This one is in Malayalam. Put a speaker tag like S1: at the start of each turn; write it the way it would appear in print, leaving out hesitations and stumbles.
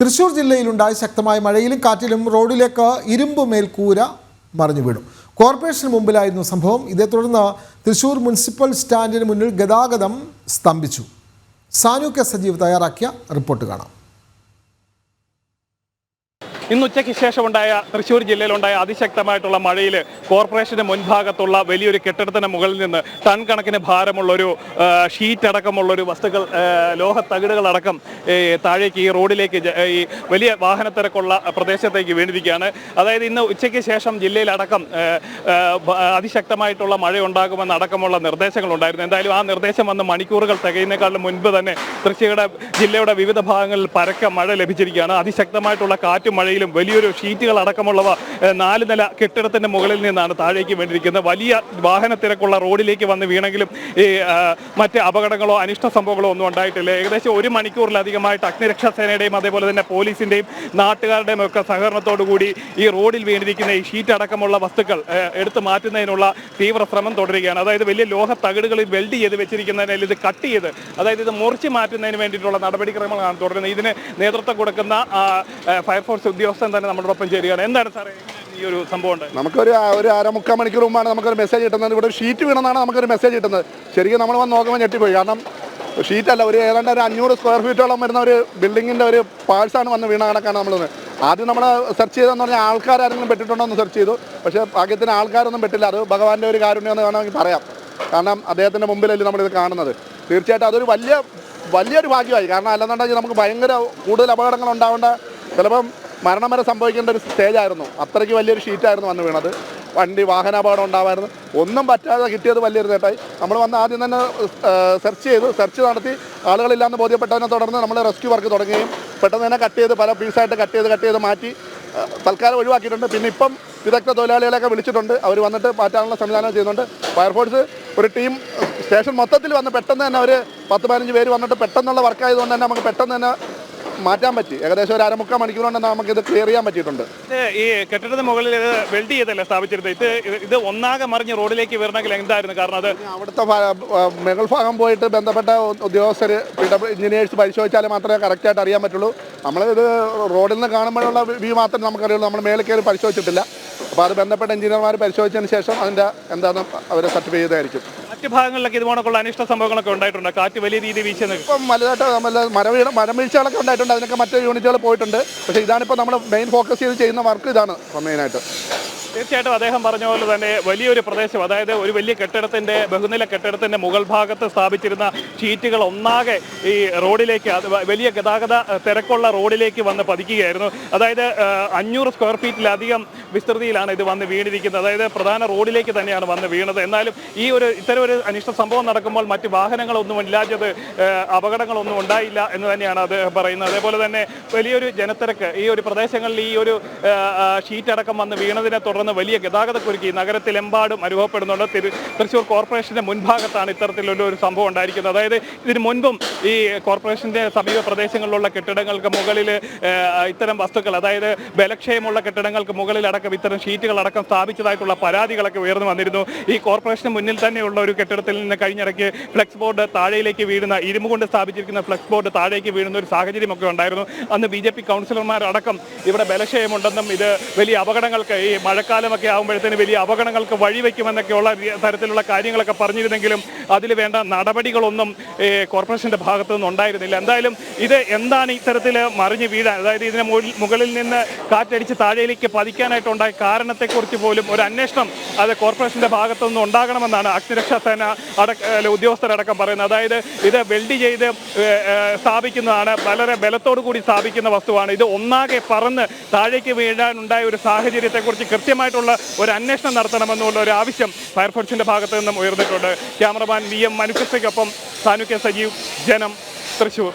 S1: തൃശൂർ ജില്ലയിലുണ്ടായ ശക്തമായ മഴയിലും കാറ്റിലും റോഡിലേക്ക് ഇരുമ്പ് മേൽക്കൂര മറിഞ്ഞു വീണു. കോർപ്പറേഷന് മുമ്പിലായിരുന്നു സംഭവം. ഇതേ തുടർന്ന് തൃശൂർ മുനിസിപ്പൽ സ്റ്റാൻഡിന് മുന്നിൽ ഗതാഗതം സ്തംഭിച്ചു. സാനു കെ സജീവ് തയ്യാറാക്കിയ റിപ്പോർട്ട് കാണാം.
S2: ഇന്ന് ഉച്ചയ്ക്ക് ശേഷമുണ്ടായ തൃശ്ശൂർ ജില്ലയിലുണ്ടായ അതിശക്തമായിട്ടുള്ള മഴയിൽ കോർപ്പറേഷന്റെ മുൻഭാഗത്തുള്ള വലിയൊരു കെട്ടിടത്തിന് മുകളിൽ നിന്ന് ടൺ കണക്കിന് ഭാരമുള്ളൊരു ഷീറ്റ് അടക്കമുള്ളൊരു വസ്തുക്കൾ, ലോഹ തകിടുകളടക്കം താഴേക്ക് ഈ റോഡിലേക്ക് ഈ വലിയ വാഹനത്തിരക്കുള്ള പ്രദേശത്തേക്ക് വീണിരിക്കുകയാണ്. അതായത് ഇന്ന് ഉച്ചയ്ക്ക് ശേഷം ജില്ലയിലടക്കം അതിശക്തമായിട്ടുള്ള മഴ ഉണ്ടാകുമെന്ന് അടക്കമുള്ള നിർദ്ദേശങ്ങളുണ്ടായിരുന്നു. എന്തായാലും ആ നിർദ്ദേശം വന്ന് മണിക്കൂറുകൾ തികയുന്നേക്കാളും മുൻപ് തന്നെ ജില്ലയുടെ വിവിധ ഭാഗങ്ങളിൽ പരക്കെ മഴ ലഭിച്ചിരിക്കുകയാണ്. അതിശക്തമായിട്ടുള്ള കാറ്റും മഴ വലിയൊരു ഷീറ്റുകൾ അടക്കമുള്ളവ 4 നില കെട്ടിടത്തിന്റെ മുകളിൽ നിന്നാണ് താഴേക്ക് വീണിരിക്കുന്നത്. വലിയ വാഹനത്തിരക്കുള്ള റോഡിലേക്ക് വന്ന് വീണെങ്കിലും ഈ മറ്റ് അപകടങ്ങളോ അനിഷ്ട സംഭവങ്ങളോ ഒന്നും ഉണ്ടായിട്ടില്ല. ഏകദേശം 1 മണിക്കൂറിലധികമായിട്ട് അഗ്നിരക്ഷാ സേനയുടെയും അതേപോലെ തന്നെ പോലീസിന്റെയും നാട്ടുകാരുടെയും ഒക്കെ സഹകരണത്തോടു കൂടി ഈ റോഡിൽ വീണിരിക്കുന്ന ഈ ഷീറ്റ് അടക്കമുള്ള വസ്തുക്കൾ എടുത്തു മാറ്റുന്നതിനുള്ള തീവ്ര ശ്രമം തുടരുകയാണ്. അതായത് വലിയ ലോഹ തകിടുകളിൽ വെൽഡ് ചെയ്ത് വെച്ചിരിക്കുന്നതിനാൽ ഇത് കട്ട് ചെയ്ത്, അതായത് ഇത് മുറിച്ച് മാറ്റുന്നതിന് വേണ്ടിയിട്ടുള്ള നടപടിക്രമങ്ങളാണ് തുടരുന്നത്. ഇതിന് നേതൃത്വം കൊടുക്കുന്ന ഫയർഫോഴ്സ് ഉദ്യോഗസ്ഥൻ തന്നെ നമ്മളോടൊപ്പം ചേരുകയാണ്. എന്താണ് സാറേ ഈ ഒരു സംഭവം?
S3: നമുക്കൊരു 1/2-3 മണിക്കൂർ മുമ്പാണ് നമുക്കൊരു മെസ്സേജ് കിട്ടുന്നത്. ഇവിടെ ഒരു ഷീറ്റ് വീണെന്നാണ് നമുക്കൊരു മെസ്സേജ് കിട്ടുന്നത്. ശരിക്കും നമ്മൾ വന്ന് നോക്കുമ്പോൾ ഞെട്ടിപ്പോയി. കാരണം ഷീറ്റല്ല, ഏതാണ്ട് 500 സ്ക്വയർ ഫീറ്റോളം വരുന്ന ഒരു ബിൽഡിങ്ങിൻ്റെ ഒരു പാഴ്സാണ് വന്ന് വീണ കണക്കാണ് നമ്മളത്. ആദ്യം നമ്മൾ സെർച്ച് ചെയ്തെന്ന് പറഞ്ഞാൽ ആൾക്കാരെങ്കിലും പെട്ടിട്ടുണ്ടോ എന്ന് സെർച്ച് ചെയ്തു. പക്ഷേ ഭാഗ്യത്തിന് ആൾക്കാരൊന്നും പെട്ടില്ല. അത് ഭഗവാന്റെ ഒരു കാരുണ്യമെന്ന് വേണമെങ്കിൽ പറയാം. കാരണം അദ്ദേഹത്തിൻ്റെ മുമ്പിലല്ലേ നമ്മളിത് കാണുന്നത്. തീർച്ചയായിട്ടും അതൊരു വലിയൊരു ഭാഗ്യമായി. കാരണം അല്ലെന്നുണ്ടെങ്കിൽ നമുക്ക് ഭയങ്കര കൂടുതൽ അപകടങ്ങൾ ഉണ്ടാവേണ്ട, ചിലപ്പം മരണം വരെ സംഭവിക്കേണ്ട ഒരു സ്റ്റേജായിരുന്നു. അത്രയ്ക്ക് വലിയൊരു ഷീറ്റായിരുന്നു വന്ന് വീണത്. വാഹനാപകടം ഉണ്ടാവായിരുന്നു. ഒന്നും പറ്റാതെ കിട്ടിയത് വലിയൊരു നേട്ടമായി. നമ്മൾ വന്ന് ആദ്യം തന്നെ സെർച്ച് നടത്തി ആളുകളില്ലാന്ന് ബോധ്യപ്പെട്ടതിനെ തുടർന്ന് നമ്മൾ റെസ്ക്യൂ വർക്ക് തുടങ്ങുകയും പെട്ടെന്ന് തന്നെ കട്ട് ചെയ്ത് പല പീസായിട്ട് കട്ട് ചെയ്ത് മാറ്റി തൽക്കാലം ഒഴിവാക്കിയിട്ടുണ്ട്. പിന്നെ ഇപ്പം വിദഗ്ധ തൊഴിലാളികളെയൊക്കെ വിളിച്ചിട്ടുണ്ട്. അവർ വന്നിട്ട് മാറ്റാനുള്ള സംവിധാനം ചെയ്യുന്നുണ്ട്. ഫയർഫോഴ്സ് ഒരു ടീം സ്റ്റേഷൻ മൊത്തത്തിൽ വന്ന് പെട്ടെന്ന് തന്നെ അവർ 10-15 പേര് വന്നിട്ട് പെട്ടെന്നുള്ള വർക്കായതുകൊണ്ട് തന്നെ നമുക്ക് പെട്ടെന്ന് തന്നെ മാറ്റാൻ പറ്റി. ഏകദേശം ഒരു 1/2-3 മണിക്കൂർ കൊണ്ട് നമുക്കിത് ക്ലിയർ ചെയ്യാൻ പറ്റിയിട്ടുണ്ട്.
S2: ഈ കെട്ടിടത്തിന് മുകളിൽ വെൽഡ് ചെയ്തല്ലേ സ്ഥാപിച്ചിരുന്നത്? ഇത് ഒന്നാകെ മറിഞ്ഞ് റോഡിലേക്ക് വരണമെങ്കിൽ എന്തായിരുന്നു കാരണം? അത്
S3: അവിടുത്തെ മുകൾ ഭാഗം പോയിട്ട് ബന്ധപ്പെട്ട ഉദ്യോഗസ്ഥർ എഞ്ചിനീയേഴ്സ് പരിശോധിച്ചാൽ മാത്രമേ കറക്റ്റായിട്ട് അറിയാൻ പറ്റുള്ളൂ. നമ്മളിത് റോഡിൽ നിന്ന് കാണുമ്പോഴുള്ള വ്യൂ മാത്രമേ നമുക്കറിയുള്ളൂ. നമ്മൾ മേലെ കയറി പരിശോധിച്ചിട്ടില്ല. അപ്പോൾ അത് ബന്ധപ്പെട്ട എഞ്ചിനീയർമാർ പരിശോധിച്ചതിന് ശേഷം അതിൻ്റെ എന്താണെന്ന് അവരെ സർട്ടിഫൈ ചെയ്തായിരിക്കും.
S2: മറ്റ് ഭാഗങ്ങളിലൊക്കെ ഇതുപോലുള്ള അനിഷ്ട സംഭവങ്ങളൊക്കെ ഉണ്ടായിട്ടുണ്ട്. കാറ്റ് വലിയ രീതിയിൽ വീശുന്നത്
S3: ഇപ്പം വലുതായിട്ട് മരം വീഴ്ചകളൊക്കെ ഉണ്ടായിട്ടുണ്ട്. അതിനൊക്കെ മറ്റ് യൂണിറ്റുകൾ പോയിട്ടുണ്ട്. പക്ഷേ ഇതാണിപ്പോൾ നമ്മൾ മെയിൻ ഫോക്കസ് ചെയ്ത് ചെയ്യുന്ന വർക്ക് ഇതാണ് മെയിനായിട്ട്.
S2: തീർച്ചയായിട്ടും അദ്ദേഹം പറഞ്ഞ പോലെ തന്നെ വലിയൊരു പ്രദേശം, അതായത് ഒരു വലിയ കെട്ടിടത്തിൻ്റെ ബഹുനില കെട്ടിടത്തിൻ്റെ മുകൾ ഭാഗത്ത് സ്ഥാപിച്ചിരുന്ന ഷീറ്റുകൾ ഒന്നാകെ ഈ റോഡിലേക്ക്, വലിയ ഗതാഗത തിരക്കുള്ള റോഡിലേക്ക് വന്ന് പതിക്കുകയായിരുന്നു. അതായത് 500 സ്ക്വയർ ഫീറ്റിലധികം വിസ്തൃതിയിലാണ് ഇത് വന്ന് വീണിരിക്കുന്നത്. അതായത് പ്രധാന റോഡിലേക്ക് തന്നെയാണ് വന്ന് വീണത്. എന്നാലും ഇത്തരം ഒരു അനിഷ്ട സംഭവം നടക്കുമ്പോൾ മറ്റ് വാഹനങ്ങളൊന്നും ഇല്ലാത്തത്, അപകടങ്ങളൊന്നും ഉണ്ടായില്ല എന്ന് തന്നെയാണ് അദ്ദേഹം പറയുന്നത്. അതേപോലെ തന്നെ വലിയൊരു ജനത്തിരക്ക് ഈ ഒരു പ്രദേശങ്ങളിൽ ഈ ഒരു ഷീറ്റ് അടക്കം വന്ന് വീണതിനെ തുടർന്ന് വലിയ ഗതാഗതക്കുരുക്ക് നഗരത്തിലെമ്പാടും അനുഭവപ്പെടുന്നുണ്ട്. തൃശ്ശൂർ കോർപ്പറേഷന്റെ മുൻഭാഗത്താണ് ഇത്തരത്തിലുള്ള ഒരു സംഭവം ഉണ്ടായിരിക്കുന്നത്. അതായത് ഇതിന് മുൻപും ഈ കോർപ്പറേഷന്റെ സമീപ പ്രദേശങ്ങളിലുള്ള കെട്ടിടങ്ങൾക്ക് മുകളിൽ ഇത്തരം വസ്തുക്കൾ, അതായത് ബലക്ഷയമുള്ള കെട്ടിടങ്ങൾക്ക് മുകളിലടക്കം ഇത്തരം ഷീറ്റുകളടക്കം സ്ഥാപിച്ചതായിട്ടുള്ള പരാതികളൊക്കെ ഉയർന്നു വന്നിരുന്നു. ഈ കോർപ്പറേഷന് മുന്നിൽ തന്നെയുള്ള ഒരു കെട്ടിടത്തിൽ നിന്ന് കഴിഞ്ഞിടയ്ക്ക് ഫ്ലെക്സ് ബോർഡ് താഴേക്ക് വീഴുന്ന, ഇരുമ്പ് കൊണ്ട് സ്ഥാപിച്ചിരിക്കുന്ന ഫ്ലെക്സ് ബോർഡ് താഴേക്ക് വീഴുന്ന ഒരു സാഹചര്യമൊക്കെ ഉണ്ടായിരുന്നു. അന്ന് BJP കൗൺസിലർമാരടക്കം ഇവിടെ ബലക്ഷയമുണ്ടെന്നും ഇത് വലിയ അപകടങ്ങൾക്ക്, ഈ മഴക്കാലമൊക്കെ ആകുമ്പോഴത്തേന് വലിയ അപകടങ്ങൾക്ക് വഴിവെക്കുമെന്നൊക്കെയുള്ള തരത്തിലുള്ള കാര്യങ്ങളൊക്കെ പറഞ്ഞിരുന്നെങ്കിലും അതിൽ വേണ്ട നടപടികളൊന്നും കോർപ്പറേഷന്റെ ഭാഗത്തു നിന്നും ഉണ്ടായിരുന്നില്ല. എന്തായാലും ഇത് എന്താണ് ഇത്തരത്തിൽ മറിഞ്ഞ് വീഴാൻ, അതായത് ഇതിന് മുകളിൽ നിന്ന് കാറ്റടിച്ച് താഴേക്ക് പതിക്കാനായിട്ടുണ്ടായ കാരണത്തെക്കുറിച്ച് പോലും ഒരു അന്വേഷണം അത് കോർപ്പറേഷന്റെ ഭാഗത്തു നിന്നും ഉണ്ടാകണമെന്നാണ് അഗ്നിരക്ഷാ സേന ഉദ്യോഗസ്ഥരടക്കം പറയുന്നത്. അതായത് ഇത് വെൽഡ് ചെയ്ത് സ്ഥാപിക്കുന്നതാണ്, വളരെ ബലത്തോടു കൂടി സ്ഥാപിക്കുന്ന വസ്തുവാണ്. ഇത് ഒന്നാകെ പറന്ന് താഴേക്ക് വീഴാനുണ്ടായ ഒരു സാഹചര്യത്തെക്കുറിച്ച് കൃത്യമായിട്ടുള്ള ഒരു അന്വേഷണം നടത്തണമെന്നുള്ള ഒരു ആവശ്യം ഫയർഫോഴ്സിന്റെ ഭാഗത്തു നിന്നും ഉയർന്നിട്ടുണ്ട്. ക്യാമറമാൻ VM മനുഷ്യയ്ക്കൊപ്പം സാനു കെ സജീവ്, ജനം, തൃശ്ശൂർ.